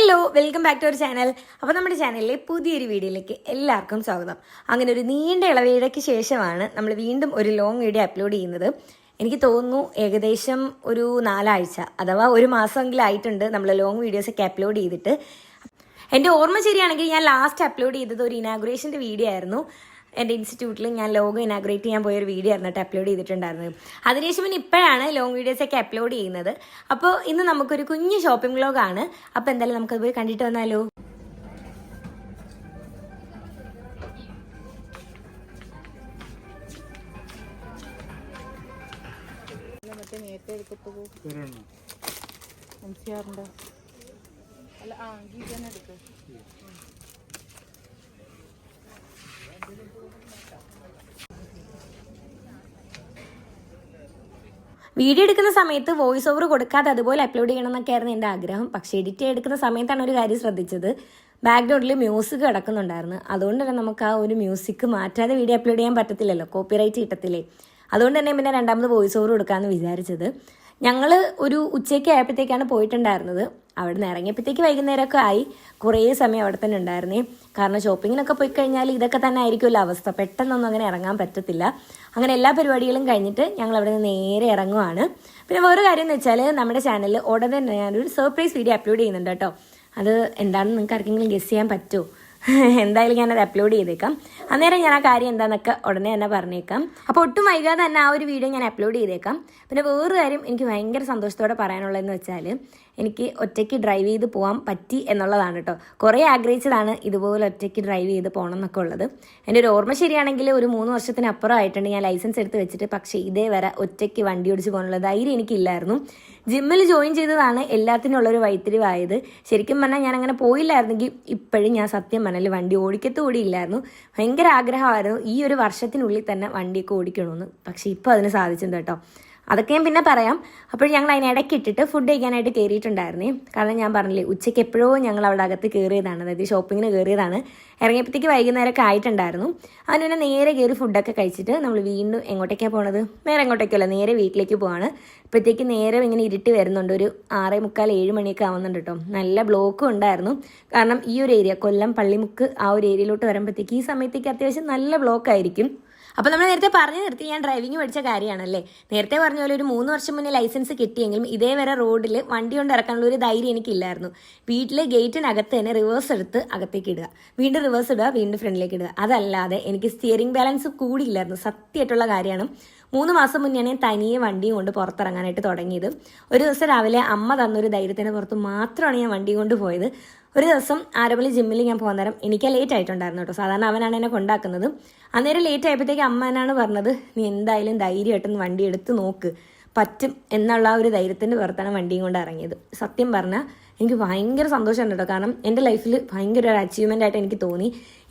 Hello, welcome back to our channel. അപ്പോൾ നമ്മുടെ ചാനലിലെ പുതിയൊരു വീഡിയോയിലേക്ക് എല്ലാവർക്കും സ്വാഗതം. അങ്ങനെ ഒരു നീണ്ട ഇളവേളയ്ക്ക് ശേഷമാണ് നമ്മൾ വീണ്ടും ഒരു ലോങ് വീഡിയോ അപ്ലോഡ് ചെയ്യുന്നത്. എനിക്ക് തോന്നുന്നു ഏകദേശം ഒരു 4 ആഴ്ച അഥവാ ഒരു മാസമെങ്കിലും ആയിട്ടുണ്ട് നമ്മൾ ലോങ് വീഡിയോസൊക്കെ അപ്ലോഡ് ചെയ്തിട്ട്. എൻ്റെ ഓർമ്മ ശരിയാണെങ്കിൽ ഞാൻ ലാസ്റ്റ് അപ്ലോഡ് ചെയ്തത് ഒരു ഇനാഗുറേഷൻ്റെ വീഡിയോ ആയിരുന്നു. എൻ്റെ ഇൻസ്റ്റിറ്റ്യൂട്ടിൽ ഞാൻ ലോഗോ ഇനാഗ്രേറ്റ് ചെയ്യാൻ പോയൊരു വീഡിയോ ആയിരുന്നിട്ട് അപ്ലോഡ് ചെയ്തിട്ടുണ്ടായിരുന്നത്. അതിനുശേഷം പിന്നെ ഇപ്പോഴാണ് ലോങ് വീഡിയോസൊക്കെ അപ്ലോഡ് ചെയ്യുന്നത്. അപ്പോൾ ഇന്ന് നമുക്കൊരു കുഞ്ഞ് ഷോപ്പിംഗ് വ്ലോഗാണ്. അപ്പോൾ എന്തായാലും നമുക്കത് പോയി കണ്ടിട്ട് വന്നാലോ. വീഡിയോ എടുക്കുന്ന സമയത്ത് വോയിസ് ഓവർ കൊടുക്കാതെ അതുപോലെ അപ്ലോഡ് ചെയ്യണം എന്നൊക്കെയായിരുന്നു എൻ്റെ ആഗ്രഹം. പക്ഷേ എഡിറ്റ് എടുക്കുന്ന സമയത്താണ് ഒരു കാര്യം ശ്രദ്ധിച്ചത്, ബാക്ക്ഗ്രൗണ്ടിൽ മ്യൂസിക് കിടക്കുന്നുണ്ടായിരുന്നു. അതുകൊണ്ട് തന്നെ നമുക്ക് ആ ഒരു മ്യൂസിക് മാറ്റാതെ വീഡിയോ അപ്ലോഡ് ചെയ്യാൻ പറ്റത്തില്ലല്ലോ, കോപ്പിറൈറ്റ് കിട്ടത്തില്ലേ. അതുകൊണ്ട് തന്നെ പിന്നെ രണ്ടാമത് വോയിസ് ഓവർ കൊടുക്കാമെന്ന് വിചാരിച്ചത്. ഞങ്ങൾ ഒരു ഉച്ചയ്ക്ക് ആയപ്പോഴത്തേക്കാണ് പോയിട്ടുണ്ടായിരുന്നത്. അവിടെ നിന്ന് ഇറങ്ങിയപ്പോഴത്തേക്ക് വൈകുന്നേരമൊക്കെ ആയി. കുറേ സമയം അവിടെ തന്നെ ഉണ്ടായിരുന്നേ. കാരണം ഷോപ്പിങ്ങിനൊക്കെ പോയി കഴിഞ്ഞാൽ ഇതൊക്കെ തന്നെ ആയിരിക്കുമല്ലോ അവസ്ഥ, പെട്ടെന്നൊന്നും അങ്ങനെ ഇറങ്ങാൻ പറ്റത്തില്ല. അങ്ങനെ എല്ലാ പരിപാടികളും കഴിഞ്ഞിട്ട് ഞങ്ങൾ അവിടെ നിന്ന് നേരെ ഇറങ്ങുവാണ്. പിന്നെ വേറൊരു കാര്യം എന്ന് വെച്ചാൽ നമ്മുടെ ചാനലിൽ ഉടനെ തന്നെ ഞാനൊരു സർപ്രൈസ് വീഡിയോ അപ്ലോഡ് ചെയ്യുന്നുണ്ട് കേട്ടോ. അത് എന്താണെന്ന് നിങ്ങൾക്ക് ആർക്കെങ്കിലും ഗസ് ചെയ്യാൻ പറ്റുമോ? എന്തായാലും ഞാനത് അപ്ലോഡ് ചെയ്തേക്കാം. അന്നേരം ഞാൻ ആ കാര്യം എന്താണെന്നൊക്കെ ഉടനെ തന്നെ പറഞ്ഞേക്കാം. അപ്പോൾ ഒട്ടും വൈകാതെ തന്നെ ആ ഒരു വീഡിയോ ഞാൻ അപ്ലോഡ് ചെയ്തേക്കാം. പിന്നെ വേറൊരു കാര്യം എനിക്ക് ഭയങ്കര സന്തോഷത്തോടെ പറയാനുള്ളതെന്ന് വെച്ചാൽ എനിക്ക് ഒറ്റയ്ക്ക് ഡ്രൈവ് ചെയ്ത് പോകാൻ പറ്റി എന്നുള്ളതാണ് കേട്ടോ. കുറേ ആഗ്രഹിച്ചതാണ് ഇതുപോലെ ഒറ്റയ്ക്ക് ഡ്രൈവ് ചെയ്ത് പോകണം എന്നൊക്കെ ഉള്ളത്. എൻ്റെ ഒരു ഓർമ്മ ശരിയാണെങ്കിൽ ഒരു 3 വർഷത്തിനപ്പുറം ആയിട്ടുണ്ട് ഞാൻ ലൈസൻസ് എടുത്ത് വെച്ചിട്ട്. പക്ഷേ ഇതേ വരെ ഒറ്റയ്ക്ക് വണ്ടി ഓടിച്ച് പോകാനുള്ള ധൈര്യം എനിക്കില്ലായിരുന്നു. ജിമ്മിൽ ജോയിൻ ചെയ്തതാണ് എല്ലാത്തിനും ഉള്ളൊരു വഴിത്തിരിവായത്. ശരിക്കും പറഞ്ഞാൽ ഞാൻ അങ്ങനെ പോയില്ലായിരുന്നെങ്കിൽ ഇപ്പോഴും ഞാൻ സത്യം പറഞ്ഞാൽ വണ്ടി ഓടിക്കത്തുകൂടിയില്ലായിരുന്നു. ഭയങ്കര ആഗ്രഹമായിരുന്നു ഈ ഒരു വർഷത്തിനുള്ളിൽ തന്നെ വണ്ടിയൊക്കെ ഓടിക്കണമെന്ന്. പക്ഷേ ഇപ്പോൾ അതിന് സാധിച്ചിട്ടുണ്ട് കേട്ടോ. അതൊക്കെ ഞാൻ പിന്നെ പറയാം. അപ്പോൾ ഞങ്ങൾ അതിനിടയ്ക്ക് ഇട്ടിട്ട് ഫുഡ് കഴിക്കാനായിട്ട് കയറിയിട്ടുണ്ടായിരുന്നേ. കാരണം ഞാൻ പറഞ്ഞില്ലേ, ഉച്ചയ്ക്ക് എപ്പോഴോ ഞങ്ങൾ അവിടെ അകത്ത് കയറിയതാണ്, അതായത് ഷോപ്പിങ്ങിന് കയറിയതാണ്. ഇറങ്ങിയപ്പോഴത്തേക്ക് വൈകുന്നേരമൊക്കെ ആയിട്ടുണ്ടായിരുന്നു. അതിന് പിന്നെ നേരെ കയറി ഫുഡൊക്കെ കഴിച്ചിട്ട് നമ്മൾ വീണ്ടും എങ്ങോട്ടേക്കാണ് പോണത്? വേറെ എങ്ങോട്ടേക്കല്ല, നേരെ വീട്ടിലേക്ക് പോവാണ്. അപ്പോഴത്തേക്ക് നേരെ ഇങ്ങനെ ഇരുട്ടി വരുന്നുണ്ട്. ഒരു 6:45 7 മണിയൊക്കെ ആവുന്നുണ്ട് കേട്ടോ. നല്ല ബ്ലോക്കും ഉണ്ടായിരുന്നു. കാരണം ഈ ഒരു ഏരിയ കൊല്ലം പള്ളിമുക്ക് ആ ഒരു ഏരിയയിലോട്ട് വരുമ്പോഴത്തേക്ക് ഈ സമയത്തേക്ക് അത്യാവശ്യം നല്ല ബ്ലോക്കായിരിക്കും. അപ്പോൾ നമ്മൾ നേരത്തെ പറഞ്ഞു നിർത്തി ഞാൻ ഡ്രൈവിംഗ് പഠിച്ച കാര്യമാണല്ലേ. നേരത്തെ പറഞ്ഞ പോലെ ഒരു 3 വർഷം മുന്നേ ലൈസൻസ് കിട്ടിയെങ്കിലും ഇതേ വരെ റോഡിൽ വണ്ടി കൊണ്ട് ഇറക്കാനുള്ള ഒരു ധൈര്യം എനിക്കില്ലായിരുന്നു. വീട്ടിൽ ഗേറ്റിനകത്ത് തന്നെ റിവേഴ്സ് എടുത്ത് അകത്തേക്ക് ഇടുക, വീണ്ടും റിവേഴ്സ് ഇടുക, വീണ്ടും ഫ്രണ്ടിലേക്ക് ഇടുക. അതല്ലാതെ എനിക്ക് സ്റ്റിയറിംഗ് ബാലൻസ് കൂടിയില്ലായിരുന്നു. സത്യമായിട്ടുള്ള കാര്യമാണ്. 3 മാസം മുന്നെയാണ് ഞാൻ തനിയെ വണ്ടിയും കൊണ്ട് പുറത്തിറങ്ങാനായിട്ട് തുടങ്ങിയത്. ഒരു ദിവസം രാവിലെ അമ്മ തന്നൊരു ധൈര്യത്തിന് പുറത്ത് മാത്രമാണ് ഞാൻ വണ്ടി കൊണ്ട് പോയത്. ഒരു ദിവസം ആരപ്പള്ളി ജിമ്മിൽ ഞാൻ പോകാൻ നേരം എനിക്ക് ലേറ്റ് ആയിട്ടുണ്ടായിരുന്നു കേട്ടോ. സാധാരണ അവനാണ് എന്നെ കൊണ്ടാക്കുന്നത്. അന്നേരം ലേറ്റ് ആയപ്പോഴത്തേക്ക് അമ്മ എന്നാണ് പറഞ്ഞത്, നീ എന്തായാലും ധൈര്യമായിട്ടൊന്ന് വണ്ടി എടുത്ത് നോക്ക്, പറ്റും എന്നുള്ള ആ ഒരു ധൈര്യത്തിൻ്റെ പുറത്താണ് വണ്ടിയും കൊണ്ട് ഇറങ്ങിയത്. സത്യം പറഞ്ഞാൽ എനിക്ക് ഭയങ്കര സന്തോഷമുണ്ട് കേട്ടോ. കാരണം എൻ്റെ ലൈഫിൽ ഭയങ്കര ഒരു അച്ചീവ്മെൻ്റ് ആയിട്ട് എനിക്ക് തോന്നി.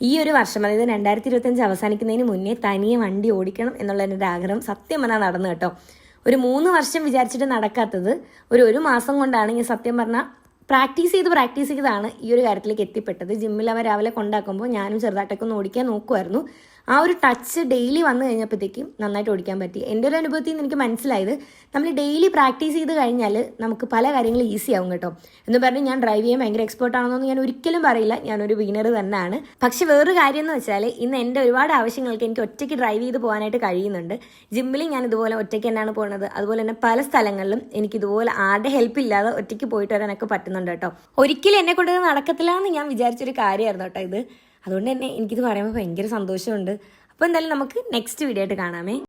ഈ ഒരു വർഷം, അതായത് 2025 അവസാനിക്കുന്നതിന് മുന്നേ തനിയെ വണ്ടി ഓടിക്കണം എന്നുള്ള എൻ്റെ ഒരു ആഗ്രഹം സത്യം പറഞ്ഞാൽ നടന്നു കേട്ടോ. ഒരു 3 വർഷം വിചാരിച്ചിട്ട് നടക്കാത്തത് ഒരു മാസം കൊണ്ടാണ് ഞാൻ സത്യം പറഞ്ഞാൽ പ്രാക്ടീസ് ചെയ്താണ് ഈ ഒരു കാര്യത്തിലേക്ക് എത്തിപ്പെട്ടത്. ജിമ്മിൽ അവൻ രാവിലെ കൊണ്ടാക്കുമ്പോൾ ഞാനും ചെറുതായിട്ടൊക്കെ ഒന്ന് ഓടിക്കാൻ നോക്കുമായിരുന്നു. ആ ഒരു ടച്ച് ഡെയിലി വന്നു കഴിഞ്ഞപ്പോഴത്തേക്കും നന്നായിട്ട് ഓടിക്കാൻ പറ്റി. എൻ്റെ ഒരു അനുഭവത്തിൽ നിന്ന് എനിക്ക് മനസ്സിലായത്, നമ്മൾ ഡെയിലി പ്രാക്ടീസ് ചെയ്ത് കഴിഞ്ഞാൽ നമുക്ക് പല കാര്യങ്ങളും ഈസി ആവും കേട്ടോ. എന്ന് പറഞ്ഞ് ഞാൻ ഡ്രൈവ് ചെയ്യാൻ ഭയങ്കര എക്സ്പേർട്ട് ആണെന്നൊന്നും ഞാൻ ഒരിക്കലും പറയില്ല. ഞാനൊരു ബിഗിനർ തന്നെയാണ്. പക്ഷെ വേറൊരു കാര്യം എന്ന് വെച്ചാൽ ഇന്ന് എൻ്റെ ഒരുപാട് ആവശ്യങ്ങൾക്ക് എനിക്ക് ഒറ്റയ്ക്ക് ഡ്രൈവ് ചെയ്ത് പോകാനായിട്ട് കഴിയുന്നുണ്ട്. ജിമ്മിൽ ഞാൻ ഇതുപോലെ ഒറ്റയ്ക്ക് തന്നെയാണ് പോകുന്നത്. അതുപോലെ തന്നെ പല സ്ഥലങ്ങളിലും എനിക്ക് ഇതുപോലെ ആരുടെ ഹെൽപ്പ് ഇല്ലാതെ ഒറ്റയ്ക്ക് പോയിട്ട് വരാനൊക്കെ പറ്റുന്നുണ്ട് കേട്ടോ. ഒരിക്കലും എന്നെ കൊണ്ട് നടക്കത്തില്ല എന്ന് ഞാൻ വിചാരിച്ചൊരു കാര്യമായിരുന്നു കേട്ടോ ഇത്. അതുകൊണ്ട് തന്നെ എനിക്കിത് പറയുമ്പോൾ ഭയങ്കര സന്തോഷമുണ്ട്. അപ്പോൾ എന്തായാലും നമുക്ക് നെക്സ്റ്റ് വീഡിയോ ആയിട്ട് കാണാമേ.